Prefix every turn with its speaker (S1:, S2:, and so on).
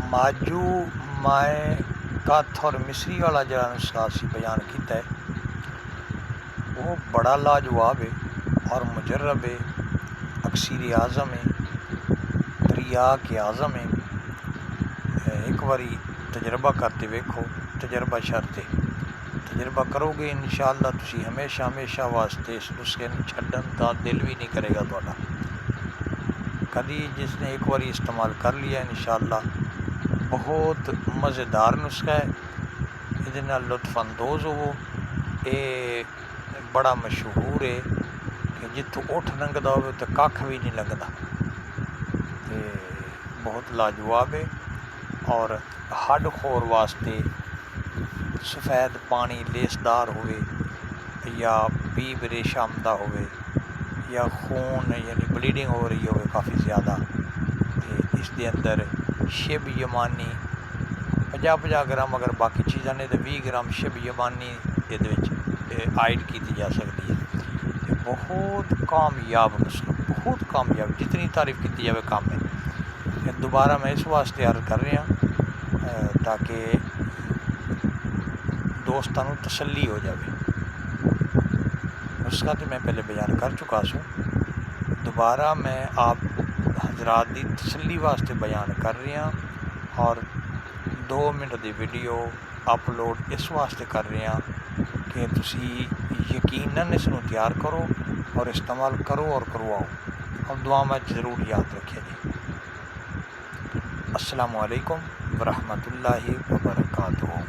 S1: माजू माए कथ और मिसरी वाला जरा नुस्खा असी बयान किया है वो बड़ा लाजवाब है और मुजर्रब है, अक्सीर आज़म है, त्रिया के आज़म है। एक बारी तजर्बा करते वेखो, तजर्बा शर्त है। तजर्बा करोगे इंशाअल्लाह तुसी हमेशा हमेशा वास्ते इस नुस्खे छड्डन का दिल भी नहीं करेगा तुहाडा। कभी जिसने एक बारी इस्तेमाल कर लिया इंशाअल्लाह बहुत मज़ेदार नुस्खा है, ये लुत्फअंदोज़ हो। ये बड़ा मशहूर है कि जितों उठ लंघदा हो तो कख भी नहीं लंघदा, बहुत लाजवाब है। और हड्ड खोर वास्ते सफ़ेद पानी लेसदार होवे या पीप रेशम दा होवे या खून यानी ब्लीडिंग हो रही हो काफ़ी ज़्यादा, तो इसके अंदर शिब यमानी 50-50 ग्राम, अगर बाकी चीज़ा ने तो 20 ग्राम शिब यमानी ऐड की जा सकती है। बहुत कामयाब नुस्खा, बहुत कामयाब, जितनी तारीफ़ की जाए कम है। दोबारा मैं इस वास्ते अर्ज कर रहा ताकि दोस्तों को तसल्ली हो जाए। नुस्खा तो मैं पहले बयान कर चुका सूँ, दोबारा मैं आप हजरात की तसल्ली वास्ते बयान कर रहा और 2 मिनट की वीडियो अपलोड इस वास्ते कर रहा कि तुसी यकीनन इसनूं तैयार करो और इस्तेमाल करो और करवाओ और दुआ में ज़रूर याद रखिए जी। अस्सलामु अलैकुम वरहमतुल्लाहि वबरकातुहू।